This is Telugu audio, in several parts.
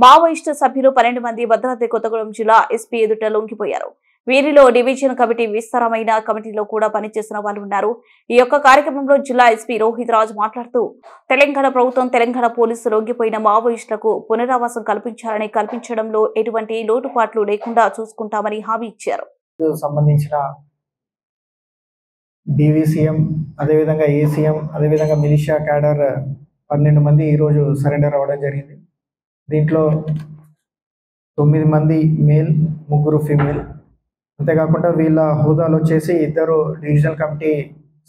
మావోయిస్టు సభ్యులు 12 మంది భద్రాద్రి కొత్తగూడెం జిల్లా ఎస్పీ ఎదుట లొంగిపోయారు. వీరిలో డివిజన్ కమిటీ విస్తారమైన కమిటీలో కూడా పనిచేసిన వాళ్ళు ఉన్నారు. ఈ యొక్క కార్యక్రమంలో జిల్లా ఎస్పీ రోహిత్ రాజ్ మాట్లాడుతూ తెలంగాణ ప్రభుత్వం తెలంగాణ పోలీసులు లొంగిపోయిన మావోయిస్టులకు పునరావాసం కల్పించడంలో ఎటువంటి లోటుపాట్లు లేకుండా చూసుకుంటామని హామీ ఇచ్చారు. సంబంధించిన డివిసిఎం అదేవిధంగా ఏసీఎం అదేవిధంగా మిలిషియా క్యాడర్ 12 మంది ఈరోజు సరెండర్ అవ్వడం జరిగింది. దీంట్లో 9 మంది మేల్, 3 ఫీమేల్. అంతేకాకుండా వీళ్ళ హోదాలు వచ్చేసి 2 డివిజనల్ కమిటీ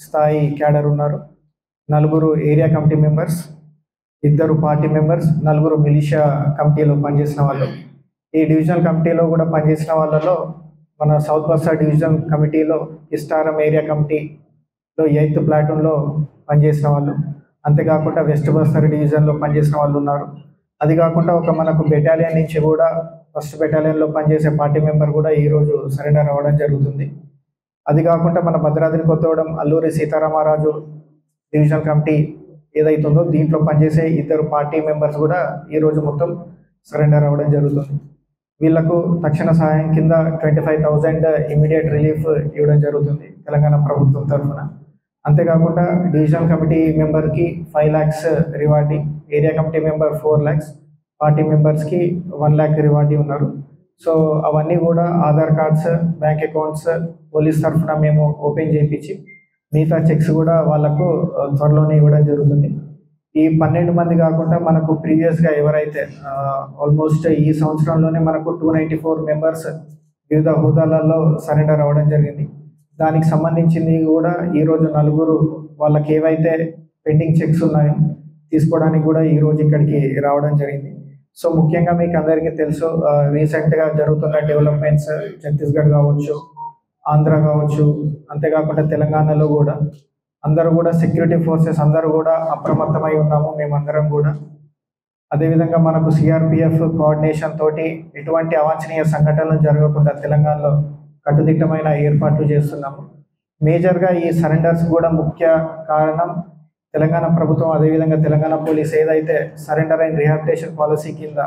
స్థాయి క్యాడర్ ఉన్నారు, 4 area committee members, 2 party members, 4 militia కమిటీలో పనిచేసిన వాళ్ళు. ఈ డివిజనల్ కమిటీలో కూడా పనిచేసిన వాళ్ళలో మన సౌత్ బస్తా డివిజన్ కమిటీలో ఇస్టారం ఏరియా కమిటీలో 8th ప్లాటూన్లో పనిచేసిన వాళ్ళు, అంతేకాకుండా వెస్ట్ బస్తర్ డివిజన్లో పనిచేసిన వాళ్ళు ఉన్నారు. అది కాకుండా ఒక మనకు బెటాలియన్ నుంచి కూడా 1st బెటాలియన్లో పనిచేసే పార్టీ మెంబర్ కూడా ఈరోజు సరెండర్ అవ్వడం జరుగుతుంది. అది కాకుండా మన భద్రాద్రి కొత్తగూడెం అల్లూరి సీతారామరాజు డివిజనల్ కమిటీ ఏదైతుందో దీంట్లో పనిచేసే 2 పార్టీ మెంబర్స్ కూడా ఈరోజు మొత్తం సరెండర్ అవ్వడం జరుగుతుంది. వీళ్లకు తక్షణ సహాయం కింద 25,000 ఇమీడియట్ రిలీఫ్ ఇవ్వడం జరుగుతుంది తెలంగాణ ప్రభుత్వం తరఫున. అంతేకాకుండా డివిజనల్ కమిటీ మెంబర్కి 5 lakhs rewarding, area committee member 4 lakhs, party మెంబర్స్కి 1 lakh రివార్డింగ్ ఉన్నారు. సో అవన్నీ కూడా Aadhaar cards, bank accounts police తరఫున మేము ఓపెన్ చేయించి మిగతా చెక్స్ కూడా వాళ్ళకు త్వరలోనే ఇవ్వడం జరుగుతుంది. ఈ 12 మంది కాకుండా మనకు ప్రీవియస్గా ఎవరైతే ఆల్మోస్ట్ ఈ సంవత్సరంలోనే మనకు 294 మెంబర్స్ వివిధ హోదాలలో సరెండర్ అవ్వడం జరిగింది. దానికి సంబంధించింది కూడా ఈరోజు 4 వాళ్ళకి ఏవైతే పెండింగ్ చెక్స్ ఉన్నాయో తీసుకోవడానికి కూడా ఈరోజు ఇక్కడికి రావడం జరిగింది. సో ముఖ్యంగా మీకు అందరికీ తెలుసు, రీసెంట్గా జరుగుతున్న డెవలప్మెంట్స్ ఛత్తీస్గఢ్ కావచ్చు, ఆంధ్ర కావచ్చు, అంతేకాకుండా తెలంగాణలో కూడా అందరూ కూడా సెక్యూరిటీ ఫోర్సెస్ అందరూ కూడా అప్రమత్తమై ఉన్నాము మేమందరం కూడా. అదేవిధంగా మనకు సిఆర్పిఎఫ్ కోఆర్డినేషన్ తోటి ఎటువంటి అవాంఛనీయ సంఘటనలు జరగకుండా తెలంగాణలో కట్టుదిట్టమైన ఏర్పాట్లు చేస్తున్నాము. మేజర్గా ఈ సరెండర్స్ కూడా ముఖ్య కారణం తెలంగాణ ప్రభుత్వం అదేవిధంగా తెలంగాణ పోలీస్ ఏదైతే సరెండర్ అండ్ రిహాబిలిటేషన్ పాలసీ కింద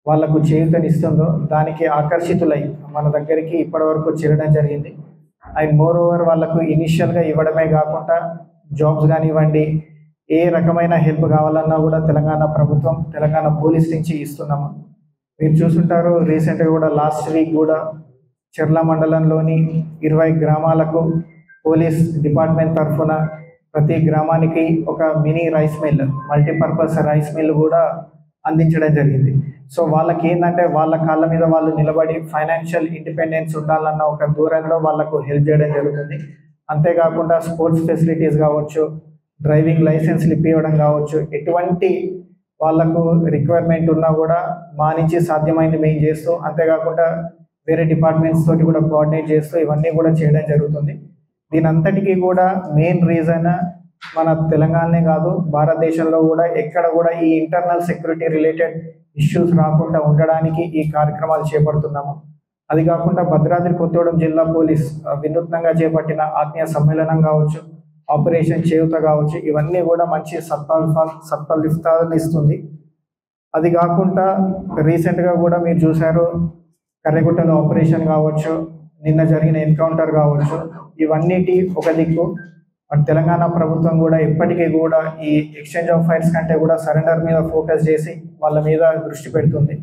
వాళ్లకు చేయూతనిస్తుందో దానికి ఆకర్షితులై మన దగ్గరికి ఇప్పటివరకు చేరడం జరిగింది. అండ్ మోర్ ఓవర్ వాళ్ళకు ఇనిషియల్గా ఇవ్వడమే కాకుండా జాబ్స్ కానివ్వండి, ఏ రకమైన హెల్ప్ కావాలన్నా కూడా తెలంగాణ ప్రభుత్వం, తెలంగాణ పోలీస్ నుంచి ఇస్తున్నాము. మీరు చూసుంటారు, రీసెంట్గా కూడా లాస్ట్ వీక్ కూడా చెర్ల మండలంలోని 20 గ్రామాలకు పోలీస్ డిపార్ట్మెంట్ తరఫున ప్రతి గ్రామానికి ఒక mini rice mill, multipurpose rice mill కూడా అందించడం జరిగింది. సో వాళ్ళకి ఏంటంటే వాళ్ళ కాళ్ళ మీద వాళ్ళు నిలబడి ఫైనాన్షియల్ ఇండిపెండెన్స్ ఉండాలన్న ఒక దూరంలో వాళ్ళకు హెల్ప్ చేయడం జరుగుతుంది. అంతేకాకుండా స్పోర్ట్స్ ఫెసిలిటీస్ కావచ్చు, డ్రైవింగ్ లైసెన్స్లు ఇప్పివ్వడం కావచ్చు, ఎటువంటి వాళ్ళకు రిక్వైర్మెంట్ ఉన్నా కూడా మా నుంచి సాధ్యమైంది మేము చేస్తూ, అంతేకాకుండా వేరే డిపార్ట్మెంట్స్ తోటి కూడా కోఆర్డినేట్ చేస్తూ ఇవన్నీ కూడా చేయడం జరుగుతుంది. దీని అంతటికీ కూడా మెయిన్ రీజన్ మన తెలంగాణనే కాదు భారతదేశంలో కూడా ఎక్కడ కూడా ఈ ఇంటర్నల్ సెక్యూరిటీ రిలేటెడ్ ఇష్యూస్ రాకుండా ఉండడానికి ఈ కార్యక్రమాలు చేపడుతున్నాము. అది కాకుండా భద్రాద్రి కొత్తగూడెం జిల్లా పోలీస్ వినూత్నంగా చేపట్టిన ఆత్మీయ సమ్మేళనం కావచ్చు, ఆపరేషన్ చేయూత కావచ్చు, ఇవన్నీ కూడా మంచి సత్ఫలితాలను ఇస్తుంది. అది కాకుండా రీసెంట్గా కూడా మీరు చూశారు, కర్రెగుట్టలో ఆపరేషన్ కావచ్చు, నిన్న జరిగిన ఎన్కౌంటర్ కావచ్చు, ఇవన్నిటి ఒక దిక్కు. తెలంగాణ ప్రభుత్వం కూడా ఎప్పటికీ కూడా ఈ ఎక్స్చేంజ్ ఆఫ్ ఫైర్స్ కంటే కూడా సరెండర్ మీద ఫోకస్ చేసి వాళ్ళ మీద దృష్టి పెడుతుంది.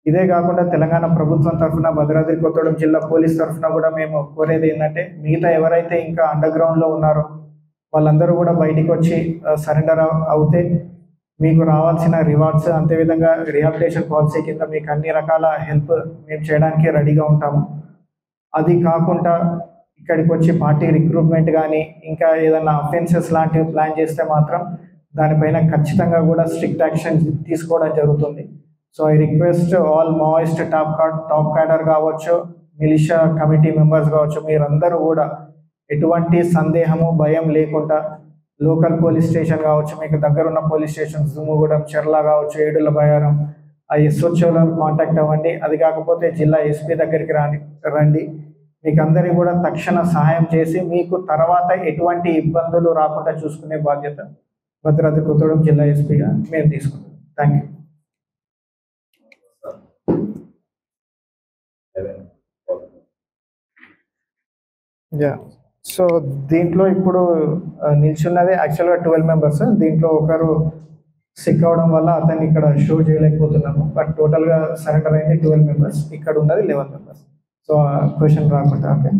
ఇదే కాకుండా తెలంగాణ ప్రభుత్వం తరఫున భద్రాద్రి కొత్తగూడెం జిల్లా పోలీస్ తరఫున కూడా మేము కోరేది ఏంటంటే, మిగతా ఎవరైతే ఇంకా అండర్ గ్రౌండ్లో ఉన్నారో వాళ్ళందరూ కూడా బయటికి వచ్చి సరెండర్ అవుతే మీకు రావాల్సిన రివార్డ్స్, అంతేవిధంగా రిహాబిలిటేషన్ పాలసీ కింద మీకు అన్ని రకాల హెల్ప్ మేము చేయడానికి రెడీగా ఉంటాము. అది కాకుండా ఇక్కడికి వచ్చి పార్టీ రిక్రూట్మెంట్ కానీ ఇంకా ఏదైనా అఫెన్సెస్ లాంటివి ప్లాన్ చేస్తే మాత్రం దానిపైన ఖచ్చితంగా కూడా స్ట్రిక్ట్ యాక్షన్ తీసుకోవడం జరుగుతుంది. So I request all Maoist top cadre కావచ్చు, మిలిషియా కమిటీ మెంబర్స్ కావచ్చు, మీరందరూ కూడా ఎటువంటి సందేహము భయం లేకుండా లోకల్ పోలీస్ స్టేషన్ కావచ్చు, మీకు దగ్గర ఉన్న పోలీస్ స్టేషన్ దుమ్ముగూడెం, చెర్ల కావచ్చు, ఏడుల బయారం, ఆ ఎస్ఓచ్ఓలను కాంటాక్ట్ అవ్వండి. అది కాకపోతే జిల్లా ఎస్పీ దగ్గరికి రండి. మీకు అందరికీ కూడా తక్షణ సహాయం చేసి మీకు తర్వాత ఎటువంటి ఇబ్బందులు రాకుండా చూసుకునే బాధ్యత భద్రాద్రి కొత్తగూడెం జిల్లా ఎస్పీగా మేము తీసుకుంటాం. Thank you. యా, సో దీంట్లో ఇప్పుడు నిల్చున్నది యాక్చువల్గా 12 మెంబర్స్. దీంట్లో ఒకరు సిక్ అవడం వల్ల అతన్ని ఇక్కడ షో చేయలేకపోతున్నాము. బట్ టోటల్గా సరెండర్ అయింది 12 మెంబర్స్, ఇక్కడ ఉన్నది 11 మెంబర్స్. సో క్వశ్చన్ రాకుండా. ఓకే,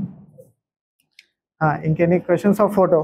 ఇంకెన్ని క్వశ్చన్స్ ఆఫ్ ఫోటో?